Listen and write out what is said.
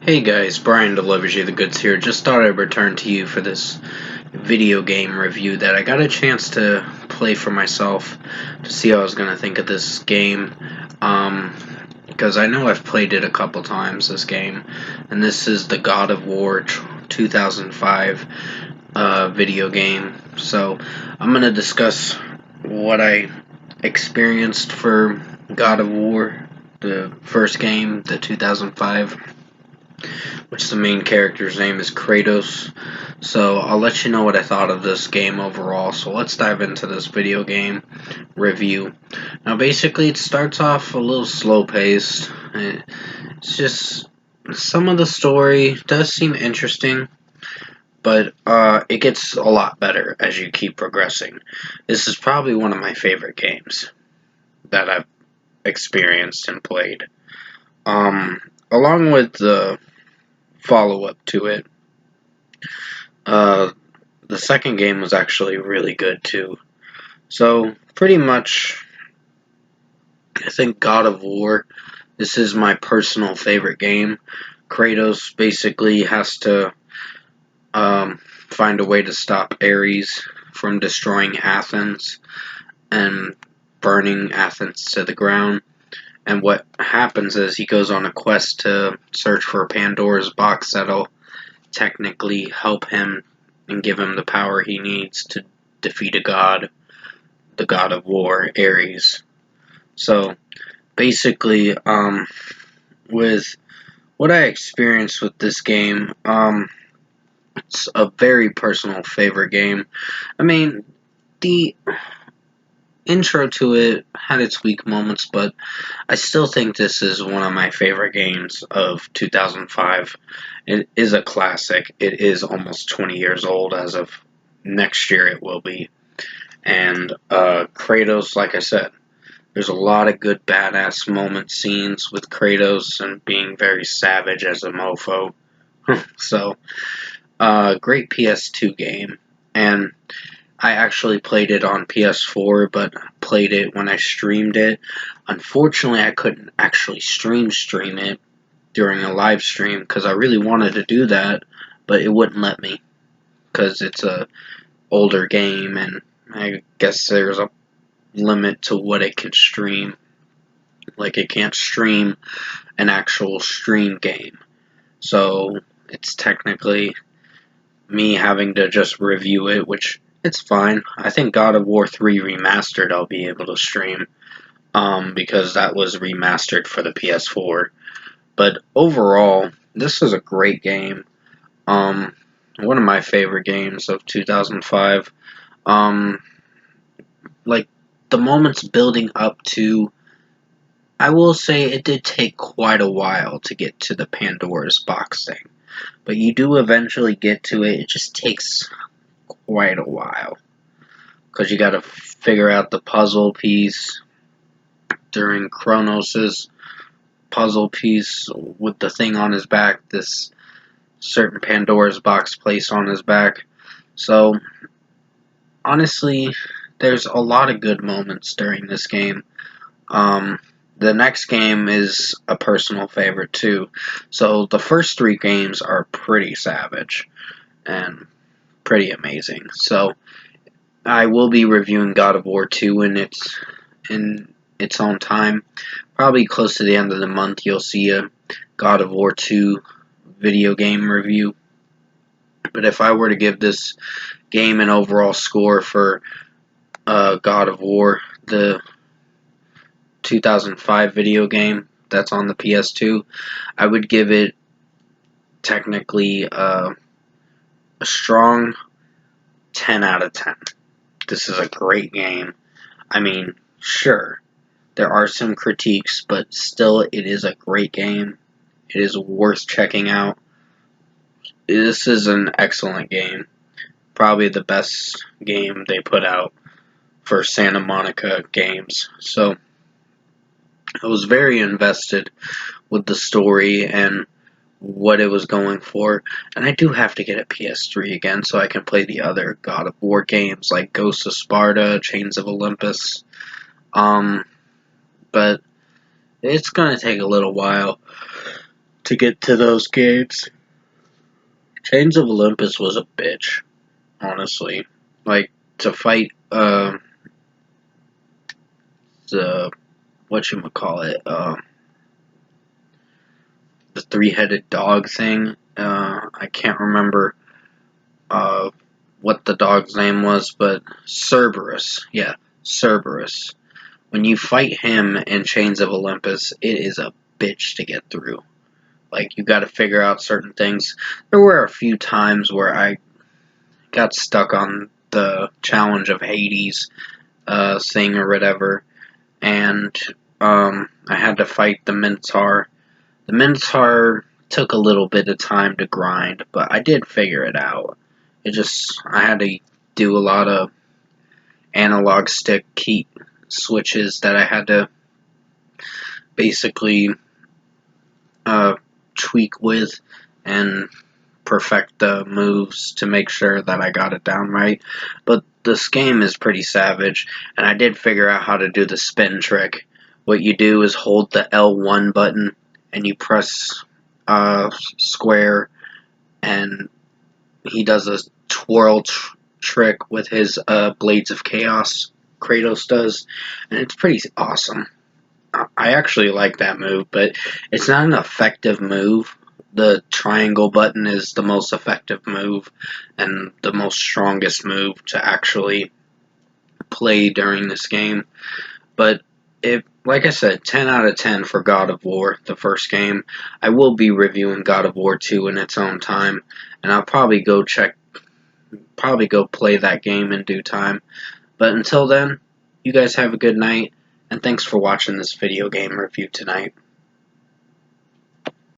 Hey guys, Brian Delevers, the Goods here. Just thought I'd return to you for this video game review that I got a chance to play for myself to see how I was going to think of this game. Because I know I've played it a couple times, this game. And this is the God of War 2005 video game. So I'm going to discuss what I experienced for God of War, the first game, the 2005, which the main character's name is Kratos. So I'll let you know what I thought of this game overall. So let's dive into this video game review. Now basically it starts off a little slow paced. It's just some of the story does seem interesting, but it gets a lot better as you keep progressing. This is probably one of my favorite games that I've experienced and played. Along with the follow-up to it, the second game was actually really good too. So pretty much, I think God of War, this is my personal favorite game. Kratos basically has to find a way to stop Ares from destroying Athens and burning Athens to the ground. And what happens is he goes on a quest to search for Pandora's box that'll technically help him and give him the power he needs to defeat a god, the god of war, Ares. So basically, with what I experienced with this game, it's a very personal favorite game. I mean, the intro to it had its weak moments, but I still think this is one of my favorite games of 2005. It is a classic. It is almost 20 years old as of next year it will be. And Kratos, like I said, there's a lot of good badass moment scenes with Kratos and being very savage as a mofo. So, great PS2 game. And I actually played it on PS4, but played it when I streamed it. Unfortunately, I couldn't actually stream it during a live stream because I really wanted to do that, but it wouldn't let me because it's a older game, and I guess there's a limit to what it can stream. Like it can't stream an actual stream game, so it's technically me having to just review it, which it's fine. I think God of War 3 Remastered I'll be able to stream, because that was remastered for the PS4. But overall, this is a great game. One of my favorite games of 2005. Um, like, the moments building up to, I will say it did take quite a while to get to the Pandora's box thing. But you do eventually get to it. It just takes quite a while, because you gotta figure out the puzzle piece during Kronos' puzzle piece with the thing on his back, this certain Pandora's box place on his back. So, honestly, there's a lot of good moments during this game. The next game is a personal favorite too. So, the first three games are pretty savage and pretty amazing. So, I will be reviewing God of War 2 in its own time. Probably close to the end of the month, you'll see a God of War 2 video game review. But if I were to give this game an overall score for God of War, the 2005 video game that's on the PS2, I would give it technically a strong 10 out of 10. This is a great game. I mean, sure, there are some critiques, but still it is a great game. It is worth checking out. This is an excellent game. Probably the best game they put out for Santa Monica Games. So I was very invested with the story and what it was going for. And I do have to get a PS3 again so I can play the other God of War games like Ghosts of Sparta, Chains of Olympus. But it's going to take a little while to get to those games. Chains of Olympus was a bitch, honestly. Like, to fight, the, whatchamacallit, the three-headed dog thing. I can't remember, what the dog's name was, but Cerberus. Yeah, Cerberus. When you fight him in Chains of Olympus, it is a bitch to get through. Like, you gotta figure out certain things. There were a few times where I got stuck on the challenge of Hades, thing or whatever, and, I had to fight the Minotaur. The Minotaur took a little bit of time to grind, but I did figure it out. I had to do a lot of analog stick key switches that I had to basically, tweak with and perfect the moves to make sure that I got it down right. But this game is pretty savage, and I did figure out how to do the spin trick. What you do is hold the L1 button and you press, square, and he does a twirl trick with his, Blades of Chaos. Kratos does, and it's pretty awesome. I actually like that move, but it's not an effective move. The triangle button is the most effective move and the most strongest move to actually play during this game. But like I said, 10 out of 10 for God of War, the first game. I will be reviewing God of War 2 in its own time, and I'll probably go play that game in due time. But until then, you guys have a good night, and thanks for watching this video game review tonight.